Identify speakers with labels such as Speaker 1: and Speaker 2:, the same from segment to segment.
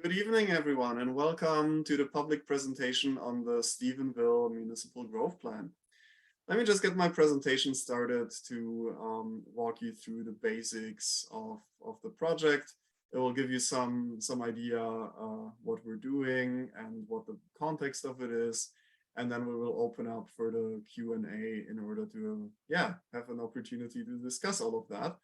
Speaker 1: Good evening, everyone, and welcome to the public presentation on the Stephenville Municipal Growth Plan. Let me just get my presentation started to walk you through the basics of the project. It will give you some idea what we're doing and what the context of it is. And then we will open up for the Q&A in order to, have an opportunity to discuss all of that.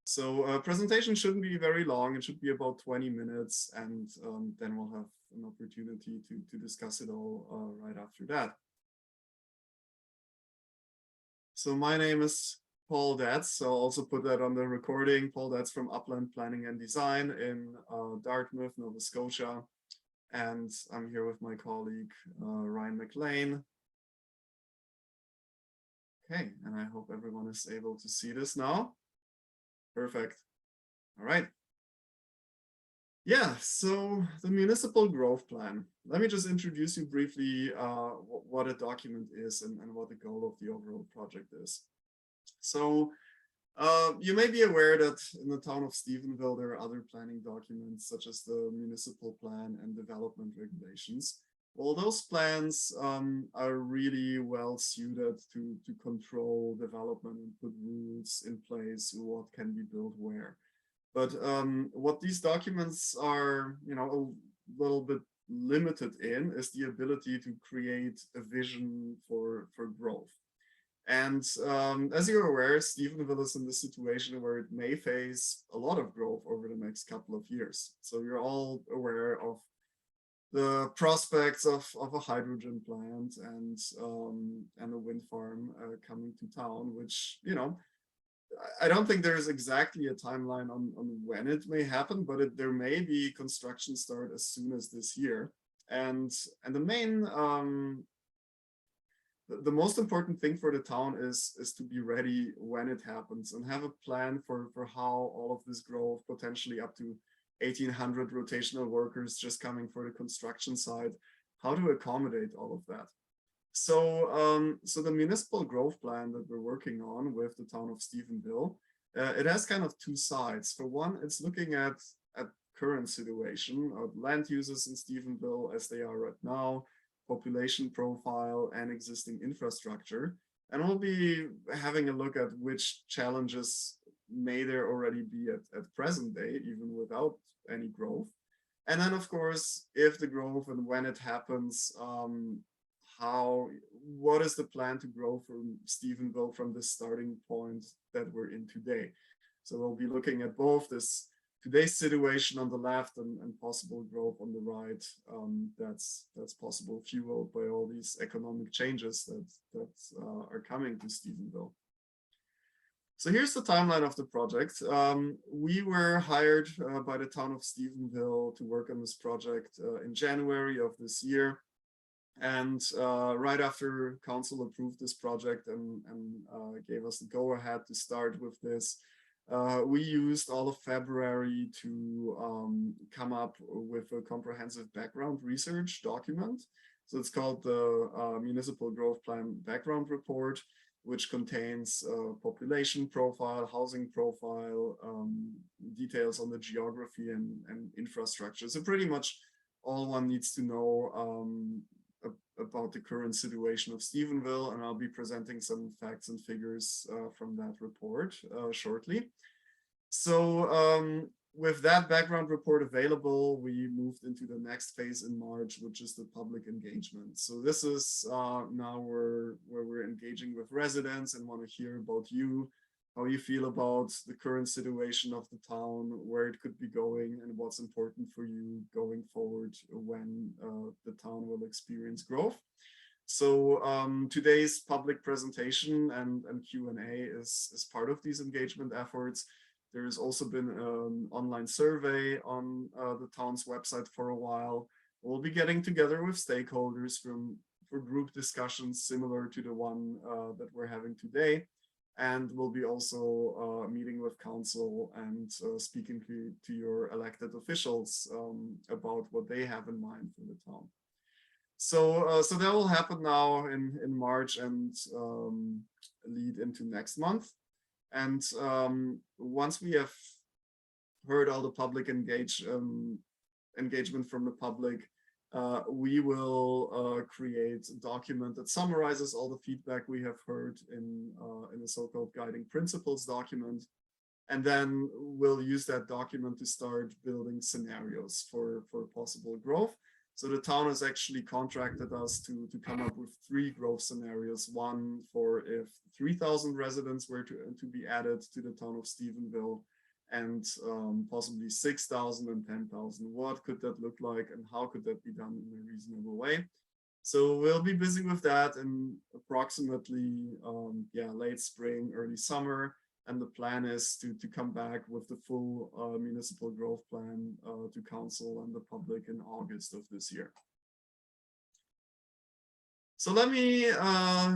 Speaker 1: So presentation shouldn't be very long. It should be about 20 minutes, and then we'll have an opportunity to discuss it all right after that. So my name is Paul Datz. So I'll also put that on the recording. Paul Datz from Upland Planning and Design in Dartmouth, Nova Scotia. And I'm here with my colleague, Ryan McLean. Okay, and I hope everyone is able to see this now. Perfect. All right. Yeah, so the Municipal Growth Plan. Let me just introduce you briefly what a document is and what the goal of the overall project is. So you may be aware that in the town of Stephenville, there are other planning documents such as the Municipal Plan and Development Regulations. Well, those plans are really well suited to control development and put rules in place, what can be built where. But what these documents are, a little bit limited in is the ability to create a vision for growth. And as you're aware, Stephenville is in the situation where it may face a lot of growth over the next couple of years. So you're all aware of the prospects of a hydrogen plant and a wind farm coming to town, which, I don't think there's exactly a timeline on when it may happen, but there may be construction start as soon as this year. And the main, the most important thing for the town is to be ready when it happens and have a plan for how all of this growth, potentially up to 1,800 rotational workers just coming for the construction side, how to accommodate all of that. So, so the municipal growth plan that we're working on with the town of Stephenville, it has kind of two sides. For one, it's looking at current situation of land uses in Stephenville as they are right now, population profile, and existing infrastructure. And we'll be having a look at which challenges may there already be at present day, even without any growth. And then, of course, if the growth and when it happens, what is the plan to grow from Stephenville from the starting point that we're in today? So we'll be looking at both this today's situation on the left and possible growth on the right. That's possible fueled by all these economic changes that are coming to Stephenville. So here's the timeline of the project. We were hired by the town of Stephenville to work on this project in January of this year. And right after council approved this project and gave us the go-ahead to start with this, we used all of February to come up with a comprehensive background research document. So it's called the Municipal Growth Plan Background Report, which contains population profile, housing profile, details on the geography and infrastructure. So pretty much all one needs to know about the current situation of Stephenville, and I'll be presenting some facts and figures from that report shortly. So with that background report available, we moved into the next phase in March, which is the public engagement. So this is now where we're engaging with residents and want to hear about you, how you feel about the current situation of the town, where it could be going, and what's important for you going forward when the town will experience growth. So today's public presentation and Q&A is part of these engagement efforts. There's also been an online survey on the town's website for a while. We'll be getting together with stakeholders for group discussions similar to the one that we're having today. And we'll be also meeting with council and speaking to your elected officials about what they have in mind for the town. So that will happen now in March and lead into next month. And once we have heard all the public engagement from the public, we will create a document that summarizes all the feedback we have heard in the so-called guiding principles document. And then we'll use that document to start building scenarios for possible growth. So the town has actually contracted us to come up with 3 growth scenarios. One for if 3,000 residents were to be added to the town of Stephenville, and possibly 6,000 and 10,000. What could that look like, and how could that be done in a reasonable way? So we'll be busy with that in approximately late spring, early summer. And the plan is to come back with the full municipal growth plan to council and the public in August of this year. So let me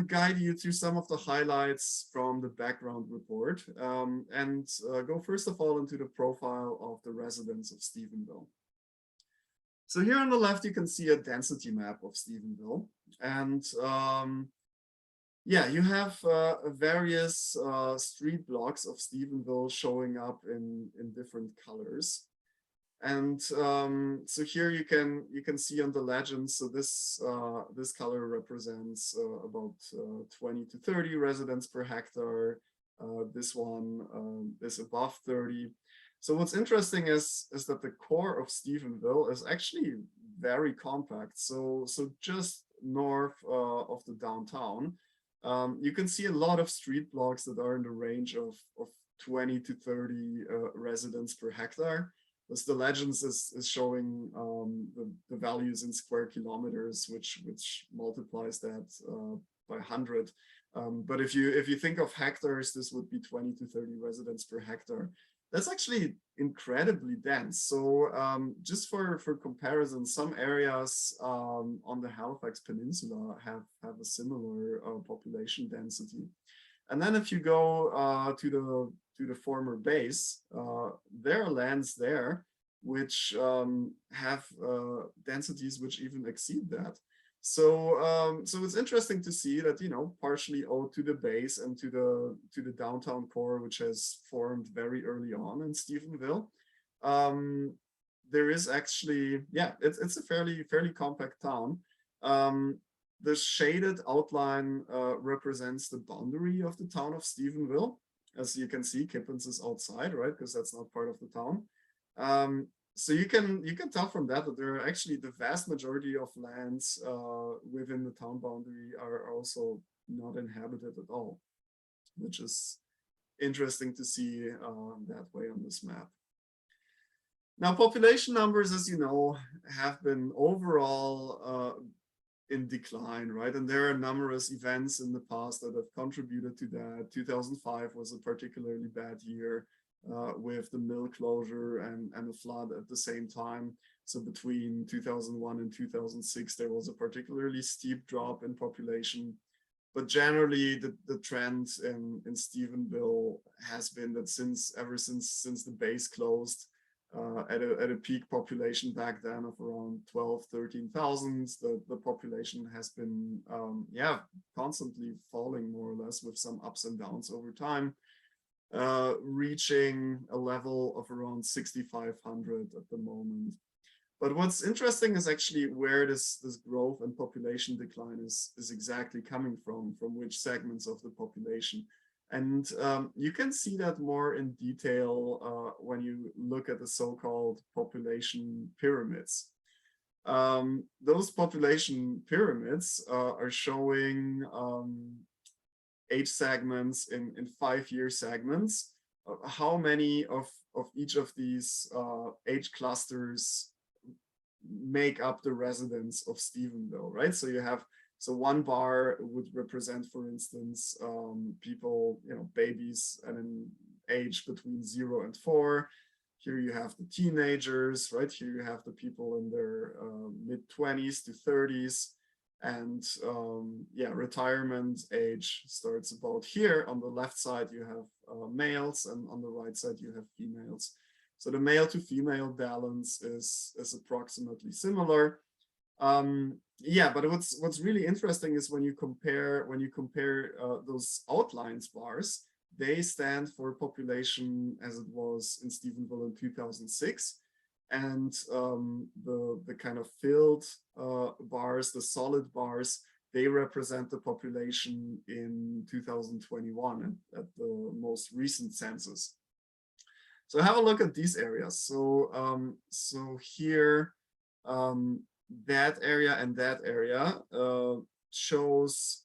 Speaker 1: guide you through some of the highlights from the background report and go first of all into the profile of the residents of Stephenville. So here on the left, you can see a density map of Stephenville. And you have various street blocks of Stephenville showing up in different colors. And so here you can see on the legend, so this color represents about 20 to 30 residents per hectare. This one is above 30. So what's interesting is that the core of Stephenville is actually very compact. So just north of the downtown, you can see a lot of street blocks that are in the range of 20 to 30 residents per hectare. As the legends is showing the values in square kilometers, which multiplies that by 100. But if you think of hectares, this would be 20 to 30 residents per hectare. That's actually incredibly dense. So just for comparison, some areas on the Halifax Peninsula have a similar population density. And then if you go to the former base, there are lands there which have densities which even exceed that. So it's interesting to see that, partially owed to the base and to the downtown core, which has formed very early on in Stephenville. There is actually, it's a fairly compact town. The shaded outline represents the boundary of the town of Stephenville. As you can see, Kippens is outside, right? Because that's not part of the town. So you can tell from that there are actually the vast majority of lands within the town boundary are also not inhabited at all, which is interesting to see that way on this map. Now, population numbers, as you know, have been overall in decline, right? And there are numerous events in the past that have contributed to that. 2005 was a particularly bad year with the mill closure and a flood at the same time. So between 2001 and 2006, there was a particularly steep drop in population. But generally, the trend in Stephenville has been that ever since the base closed, at a peak population back then of around 12, 13,000, the population has been, constantly falling more or less with some ups and downs over time, reaching a level of around 6,500 at the moment. But what's interesting is actually where this growth and population decline is exactly coming from which segments of the population. And you can see that more in detail when you look at the so-called population pyramids. Those population pyramids are showing age segments in 5-year segments. How many of each of these age clusters make up the residents of Stephenville, right? So you have, one bar would represent, for instance, people, babies at an age between 0 and 4. Here you have the teenagers, right? Here you have the people in their mid-20s to 30s. And retirement age starts about here. On the left side, you have males, and on the right side, you have females. So the male to female balance is approximately similar. But what's really interesting is when you compare those outlines bars, they stand for population as it was in Stephenville in 2006. and the kind of filled bars, the solid bars, they represent the population in 2021 at the most recent census. So have a look at these areas. So here, that area and that area shows,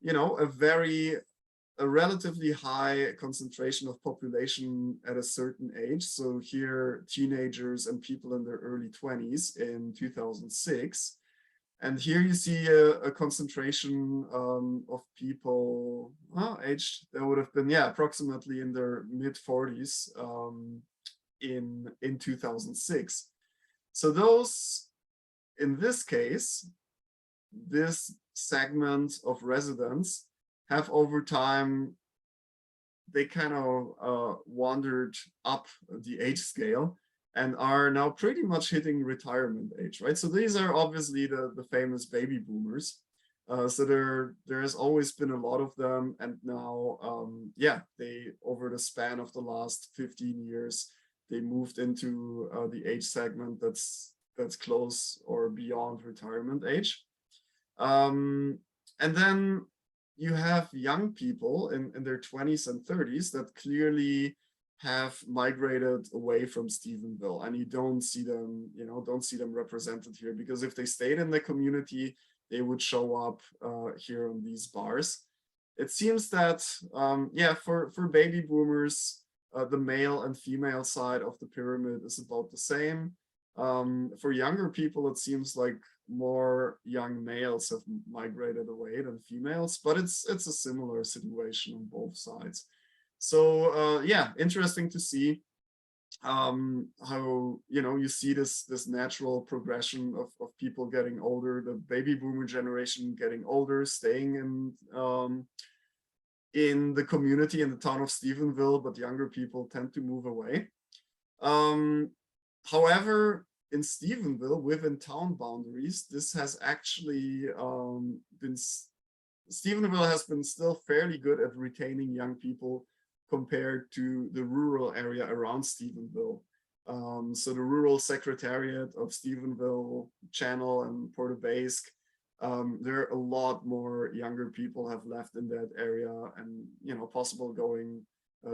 Speaker 1: you know, a relatively high concentration of population at a certain age. So here, teenagers and people in their early 20s in 2006. And here you see a concentration of people aged, that would have been, yeah, approximately in their mid 40s in 2006. So those, in this case, this segment of residents have over time, they kind of wandered up the age scale and are now pretty much hitting retirement age, right? So these are obviously the famous baby boomers. So there has always been a lot of them, and now, yeah, they, over the span of the last 15 years, they moved into the age segment that's close or beyond retirement age. And then you have young people in their 20s and 30s that clearly have migrated away from Stephenville, and you don't see them, don't see them represented here, because if they stayed in the community, they would show up here on these bars. It seems that, yeah, for baby boomers, the male and female side of the pyramid is about the same. For younger people, it seems like more young males have migrated away than females, but it's a similar situation on both sides. So yeah, interesting to see how, you see this natural progression of people getting older, the baby boomer generation getting older, staying in the community, in the town of Stephenville, but younger people tend to move away. However, in Stephenville, within town boundaries, this has actually Stephenville has been still fairly good at retaining young people compared to the rural area around Stephenville. So the rural secretariat of Stephenville, Channel, and Porto-Basque, there are a lot more younger people have left in that area, and possible going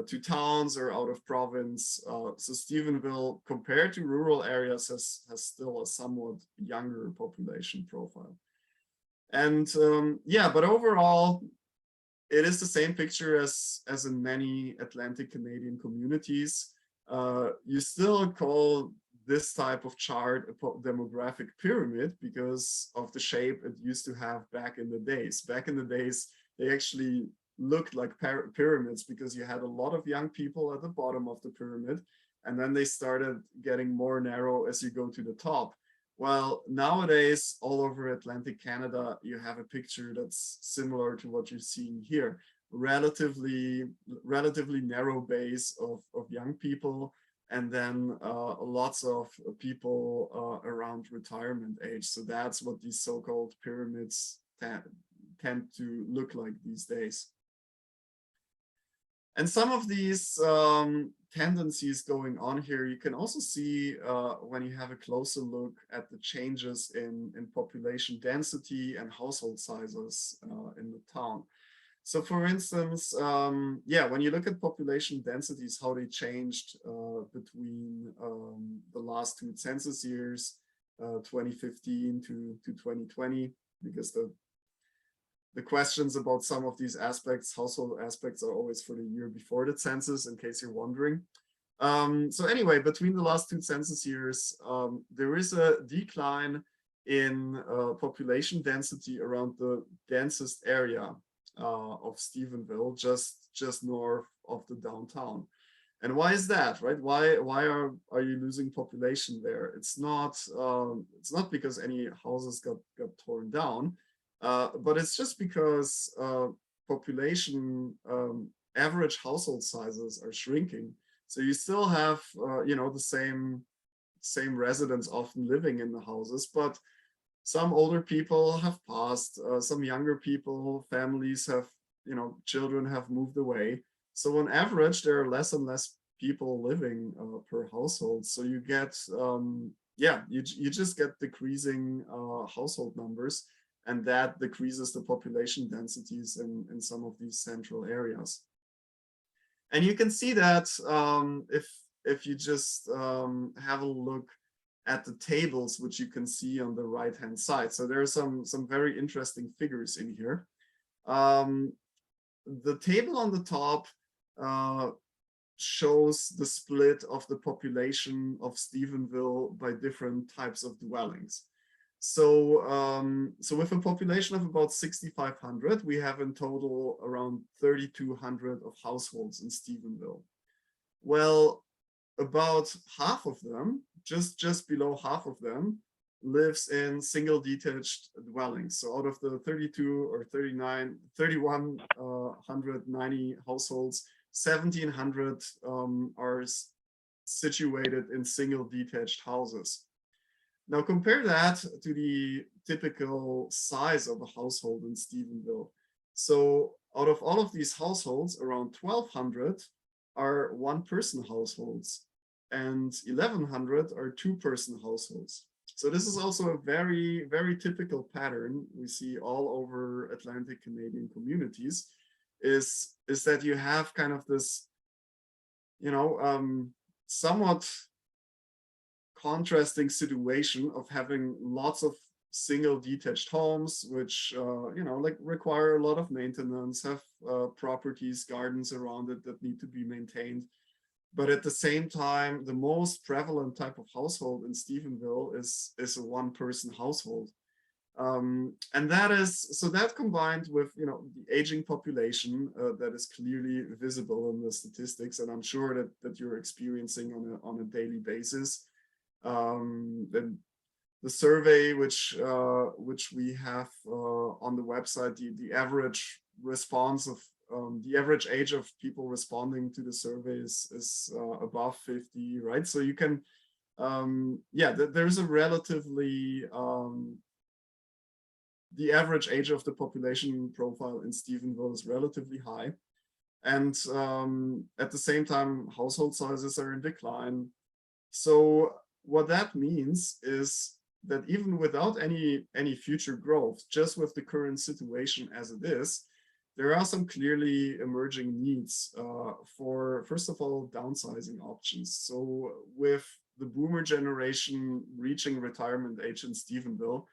Speaker 1: to towns or out of province. So Stephenville, compared to rural areas, has still a somewhat younger population profile. And yeah, but overall, it is the same picture as in many Atlantic Canadian communities. You still call this type of chart a demographic pyramid because of the shape it used to have back in the days. Back in the days, they actually looked like pyramids because you had a lot of young people at the bottom of the pyramid, and then they started getting more narrow as you go to the top. Well, nowadays, all over Atlantic Canada, you have a picture that's similar to what you're seeing here. Relatively narrow base of young people, and then lots of people around retirement age. So that's what these so-called pyramids tend to look like these days. And some of these tendencies going on here, you can also see when you have a closer look at the changes in population density and household sizes in the town. So for instance, yeah, when you look at population densities, how they changed between the last two census years, 2015 to 2020, because the questions about some of these aspects, household aspects, are always for the year before the census, in case you're wondering. So anyway, between the last two census years, there is a decline in population density around the densest area of Stephenville, just north of the downtown. And why is that, right? Why are you losing population there? It's not because any houses got torn down. But it's just because population, average household sizes are shrinking. So you still have, the same residents often living in the houses, but some older people have passed, some younger people, families have, children have moved away. So on average, there are less and less people living per household. So you get, you just get decreasing household numbers, and that decreases the population densities in some of these central areas. And you can see that if you just have a look at the tables, which you can see on the right-hand side. So there are some very interesting figures in here. The table on the top shows the split of the population of Stephenville by different types of dwellings. So, so with a population of about 6,500, we have in total around 3,200 of households in Stephenville. Well, about half of them, just below half of them, lives in single detached dwellings. So out of the 32 or 39, 3,190 households, 1,700 are situated in single detached houses. Now compare that to the typical size of a household in Stephenville. So out of all of these households, around 1,200 are one-person households and 1,100 are two-person households. So this is also a very, very typical pattern we see all over Atlantic Canadian communities, is that you have kind of this, you know, somewhat contrasting situation of having lots of single detached homes, which, you know, like require a lot of maintenance, have properties, gardens around it that need to be maintained. But at the same time, the most prevalent type of household in Stephenville is a one-person household. And that is, so that combined with, you know, the aging population that is clearly visible in the statistics, and I'm sure that you're experiencing on a daily basis. Then the survey, which we have on the website, the average response of the average age of people responding to the survey is above 50, right? So you can, there's a relatively, the average age of the population profile in Stephenville is relatively high. And at the same time, household sizes are in decline. So what that means is that even without any future growth, just with the current situation as it is, there are some clearly emerging needs for, first of all, downsizing options. So with the boomer generation reaching retirement age in Stephenville,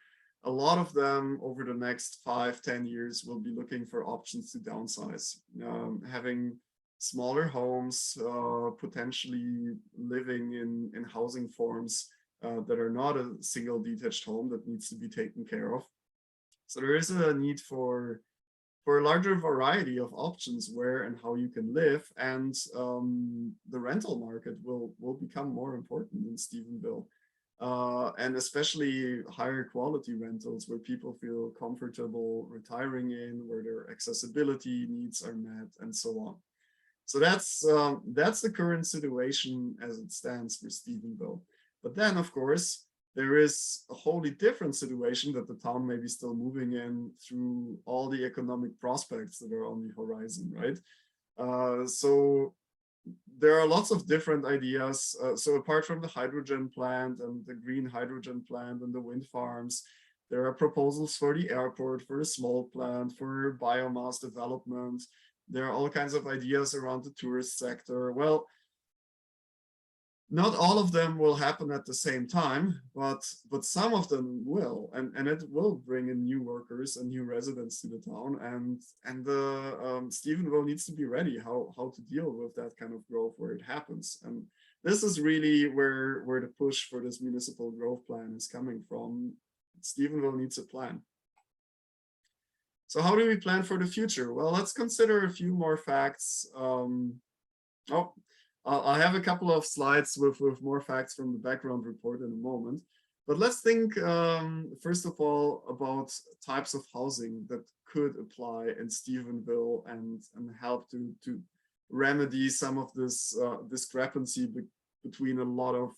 Speaker 1: a lot of them over the next 5-10 years will be looking for options to downsize, having smaller homes, potentially living in housing forms that are not a single detached home that needs to be taken care of. So there is a need for a larger variety of options where and how you can live, and the rental market will become more important in Stephenville, and especially higher quality rentals where people feel comfortable retiring in, where their accessibility needs are met, and so on. So that's the current situation as it stands for Stephenville. But then, of course, there is a wholly different situation that the town may be still moving in through all the economic prospects that are on the horizon, right? So there are lots of different ideas. So apart from the hydrogen plant and the green hydrogen plant and the wind farms, there are proposals for the airport, for a small plant, for biomass development. There are all kinds of ideas around the tourist sector. Well, not all of them will happen at the same time, but some of them will, and it will bring in new workers and new residents to the town, and the Stephenville needs to be ready how to deal with that kind of growth where it happens. And this is really where the push for this municipal growth plan is coming from. Stephenville needs a plan. So how do we plan for the future? Well, let's consider a few more facts. I have a couple of slides with more facts from the background report in a moment. But let's think, first of all, about types of housing that could apply in Stephenville and help to remedy some of this discrepancy between a lot of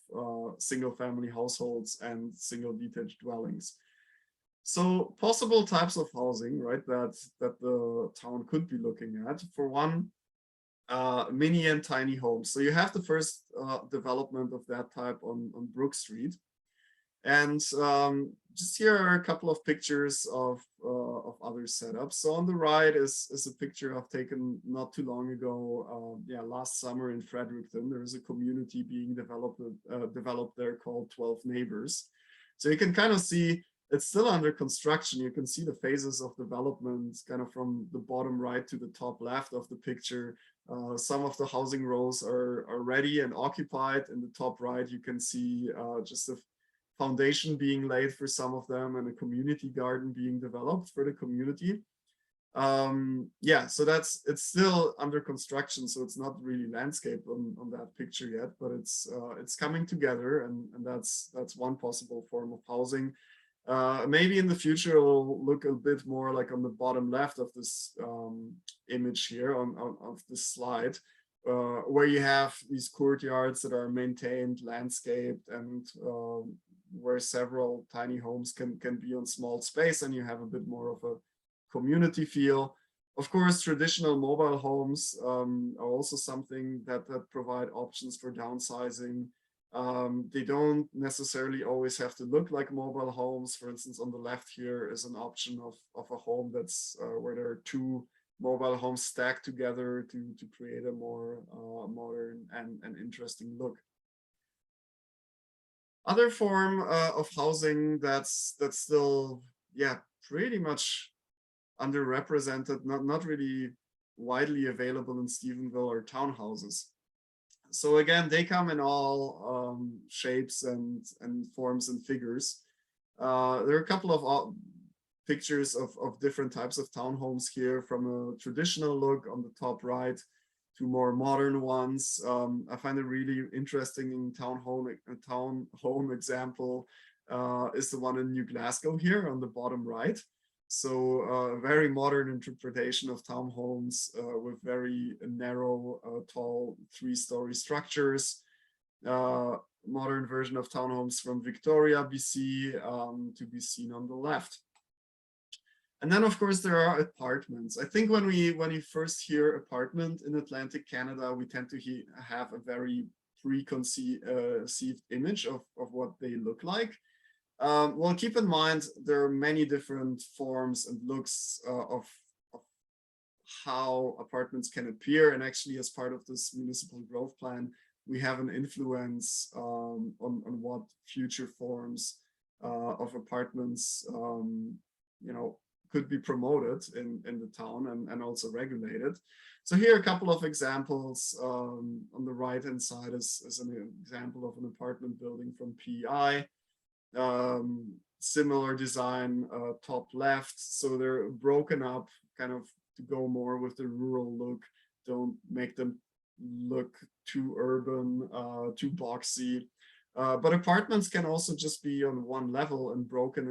Speaker 1: single-family households and single detached dwellings. So possible types of housing, right, that the town could be looking at. For one, mini and tiny homes. So you have the first development of that type on Brook Street. And just here are a couple of pictures of other setups. So on the right is a picture I've taken not too long ago, last summer in Fredericton. There is a community being developed there called 12 Neighbors. So you can kind of see it's still under construction. You can see the phases of development kind of from the bottom right to the top left of the picture. Some of the housing rows are ready and occupied. In the top right, you can see just a foundation being laid for some of them and a community garden being developed for the community. So it's still under construction, so it's not really landscape on that picture yet, but it's coming together, and that's one possible form of housing. Maybe in the future it'll look a bit more like on the bottom left of this image here of this slide, where you have these courtyards that are maintained, landscaped, and where several tiny homes can be on small space, and you have a bit more of a community feel. Of course, traditional mobile homes are also something that provide options for downsizing. They don't necessarily always have to look like mobile homes. For instance, on the left here is an option of a home that's where there are two mobile homes stacked together to create a more modern and interesting look. Other form of housing that's still, pretty much underrepresented, not really widely available in Stephenville, are townhouses. So again, they come in all shapes and forms and figures. There are a couple of pictures of different types of townhomes here, from a traditional look on the top right to more modern ones. I find a really interesting townhome example is the one in New Glasgow here on the bottom right. So a very modern interpretation of townhomes with very narrow, tall 3-story structures. Modern version of townhomes from Victoria, BC, to be seen on the left. And then, of course, there are apartments. I think when you first hear apartment in Atlantic Canada, we tend to have a very preconceived image of what they look like. Well, keep in mind, there are many different forms and looks of how apartments can appear. And actually, as part of this municipal growth plan, we have an influence on what future forms of apartments could be promoted in the town and also regulated. So here are a couple of examples. On the right-hand side is an example of an apartment building from PEI. Similar design, top left. So they're broken up kind of to go more with the rural look. Don't make them look too urban, too boxy. But apartments can also just be on one level and broken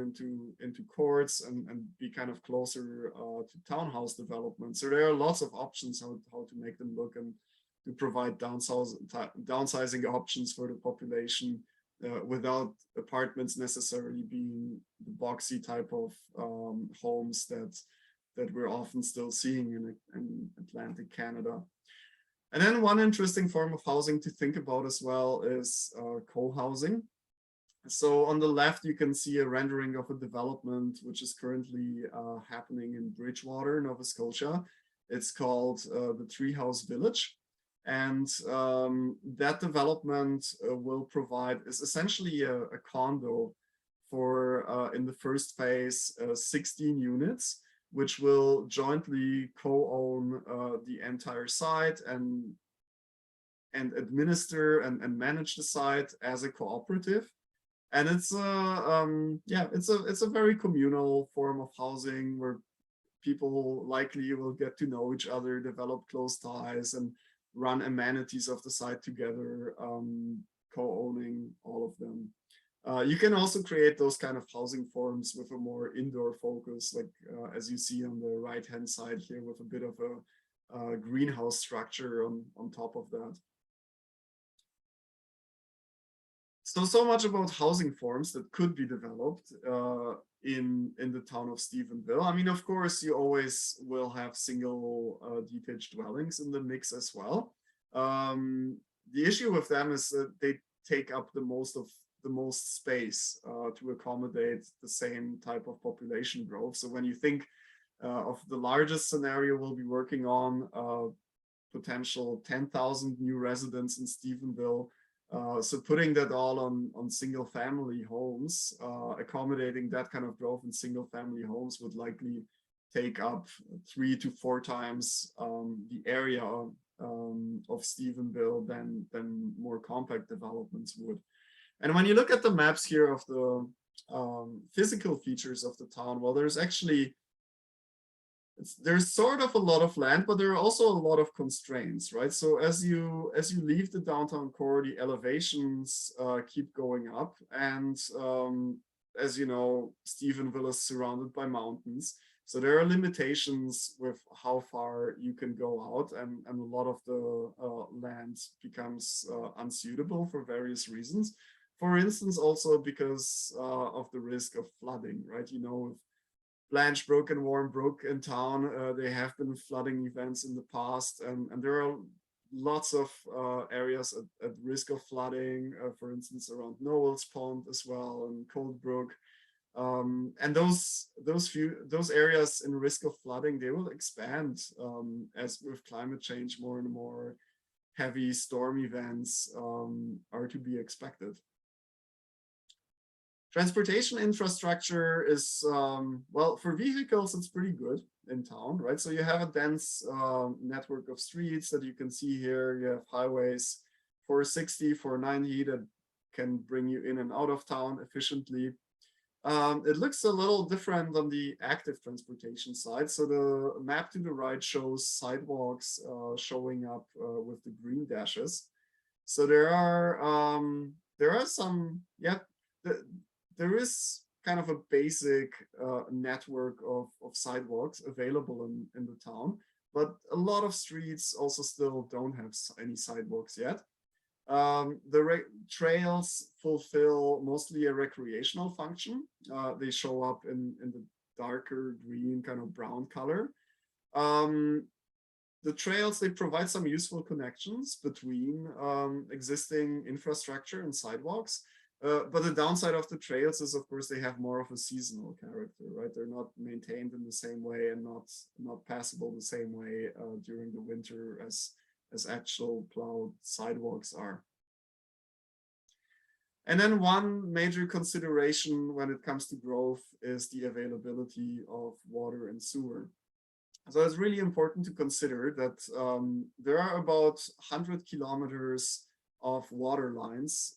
Speaker 1: into courts and be kind of closer to townhouse development. So there are lots of options how to make them look and to provide downsizing options for the population without apartments necessarily being the boxy type of homes that we're often still seeing in Atlantic Canada. And then one interesting form of housing to think about as well is co-housing. So on the left, you can see a rendering of a development which is currently happening in Bridgewater, Nova Scotia. It's called the Treehouse Village. And that development is essentially a condo for, in the first phase, 16 units, which will jointly co-own the entire site and administer and manage the site as a cooperative. And it's a very communal form of housing where people likely will get to know each other, develop close ties, and run amenities of the site together, co-owning all of them. You can also create those kind of housing forms with a more indoor focus, like as you see on the right-hand side here, with a bit of a greenhouse structure on top of that. So much about housing forms that could be developed in the town of Stephenville. I mean, of course, you always will have single detached dwellings in the mix as well. The issue with them is that they take up the most space to accommodate the same type of population growth. So when you think of the largest scenario we'll be working on, potential 10,000 new residents in Stephenville. So putting that all on single family homes, accommodating that kind of growth in single family homes would likely take up 3 to 4 times the area of Stephenville than more compact developments would. And when you look at the maps here of the physical features of the town, well, there's actually there's sort of a lot of land, but there are also a lot of constraints, right? So as you leave the downtown core, the elevations keep going up, and as you know, Stephenville is surrounded by mountains, so there are limitations with how far you can go out, and a lot of the land becomes unsuitable for various reasons. For instance, also because of the risk of flooding, right? You know, Blanche Brook and Warren Brook in town, they have been flooding events in the past, and there are lots of areas at risk of flooding, for instance, around Noel's Pond as well, and Cold Brook. And those areas in risk of flooding, they will expand as with climate change, more and more heavy storm events are to be expected. Transportation infrastructure is, well, for vehicles, it's pretty good in town, right? So you have a dense network of streets that you can see here. You have highways 460, 490 that can bring you in and out of town efficiently. It looks a little different on the active transportation side. So the map to the right shows sidewalks showing up with the green dashes. So there are some, yeah, there is kind of a basic network of sidewalks available in the town, but a lot of streets also still don't have any sidewalks yet. The trails fulfill mostly a recreational function. They show up in the darker green, kind of brown color. The trails, they provide some useful connections between existing infrastructure and sidewalks. But the downside of the trails is, of course, they have more of a seasonal character, right? They're not maintained in the same way and not passable the same way during the winter as actual plowed sidewalks are. And then one major consideration when it comes to growth is the availability of water and sewer. So it's really important to consider that there are about 100 kilometers of water lines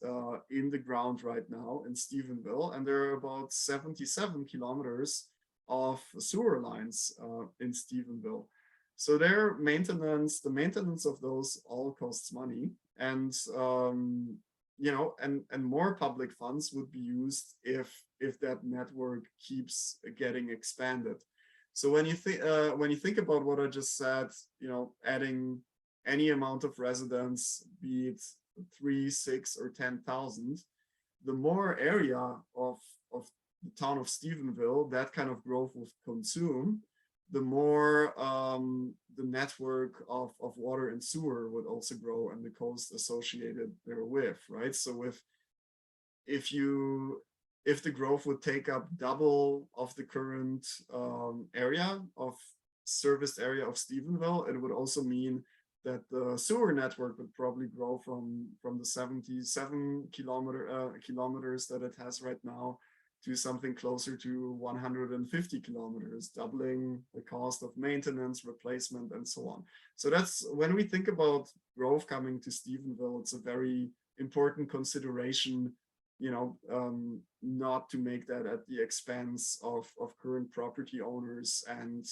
Speaker 1: in the ground right now in Stephenville, and there are about 77 kilometers of sewer lines in Stephenville. So their maintenance, the maintenance of those all costs money, and you know, and more public funds would be used if that network keeps getting expanded. So when you think about what I just said, you know, adding any amount of residents, be it 3, 6, or 10,000, the more area of the town of Stephenville that kind of growth will consume, the more the network of water and sewer would also grow, and the cost associated therewith, right? So if the growth would take up double of the current area of serviced area of Stephenville, it would also mean that the sewer network would probably grow from the 77 kilometers that it has right now to something closer to 150 kilometers, doubling the cost of maintenance, replacement, and so on. So that's when we think about growth coming to Stephenville, it's a very important consideration, you know, not to make that at the expense of current property owners and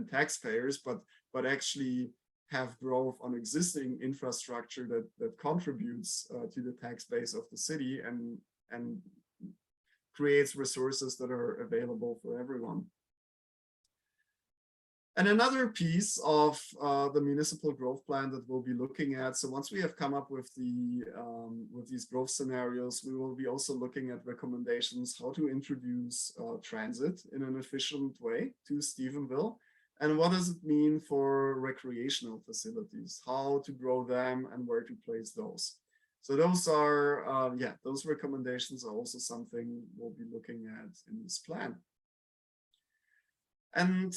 Speaker 1: taxpayers, but actually have growth on existing infrastructure that contributes to the tax base of the city and creates resources that are available for everyone. And another piece of the municipal growth plan that we'll be looking at, so once we have come up with these growth scenarios, we will be also looking at recommendations how to introduce transit in an efficient way to Stephenville. And what does it mean for recreational facilities, how to grow them and where to place those. So those are, those recommendations are also something we'll be looking at in this plan. And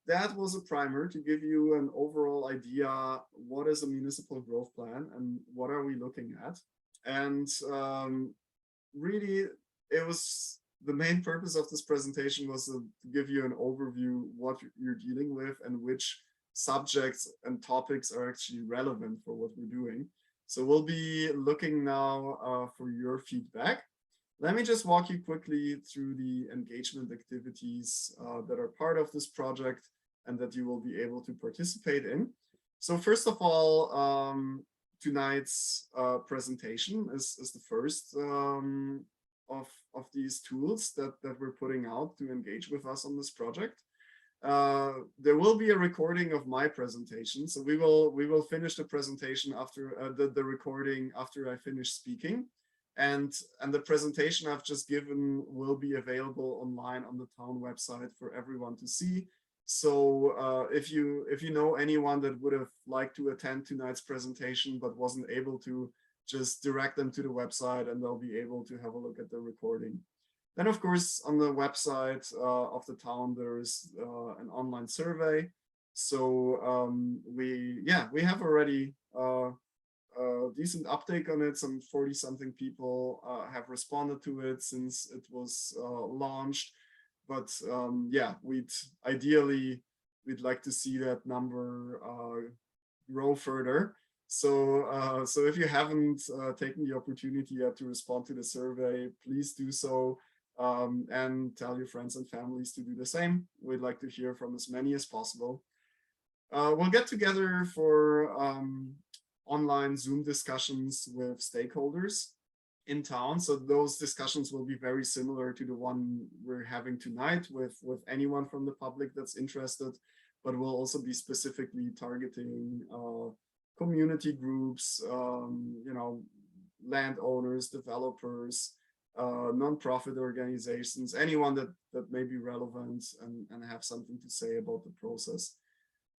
Speaker 1: that was a primer to give you an overall idea, what is a municipal growth plan and what are we looking at. And really, it was the main purpose of this presentation was to give you an overview what you're dealing with and which subjects and topics are actually relevant for what we're doing. So we'll be looking now for your feedback. Let me just walk you quickly through the engagement activities that are part of this project and that you will be able to participate in. So first of all, tonight's presentation is the first of these tools that we're putting out to engage with us on this project. There will be a recording of my presentation. So we will finish the presentation after the recording after I finish speaking. And the presentation I've just given will be available online on the town website for everyone to see. So if you know anyone that would have liked to attend tonight's presentation but wasn't able to, just direct them to the website and they'll be able to have a look at the recording. Then, of course, on the website of the town, there is an online survey. So we have already decent uptake on it. Some 40-something people have responded to it since it was launched. But we'd like to see that number grow further. So if you haven't taken the opportunity yet to respond to the survey, please do so and tell your friends and families to do the same. We'd like to hear from as many as possible. We'll get together for online Zoom discussions with stakeholders in town. So those discussions will be very similar to the one we're having tonight with anyone from the public that's interested, but we'll also be specifically targeting community groups, landowners, developers, non-profit organizations, anyone that may be relevant and have something to say about the process.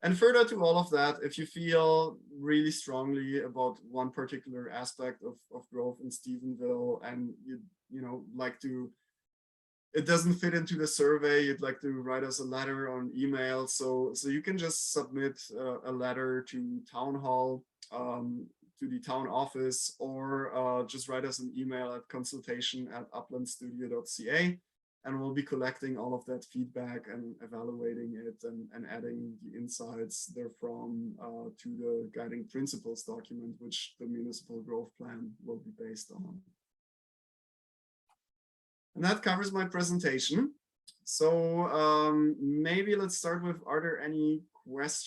Speaker 1: And further to all of that, if you feel really strongly about one particular aspect of growth in Stephenville and like to, it doesn't fit into the survey, you'd like to write us a letter or an email, so you can just submit a letter to town hall, to the town office, or just write us an email at consultation@uplandstudio.ca. And we'll be collecting all of that feedback and evaluating it and adding the insights therefrom to the guiding principles document, which the municipal growth plan will be based on. And that covers my presentation. So maybe let's start with, are there any questions?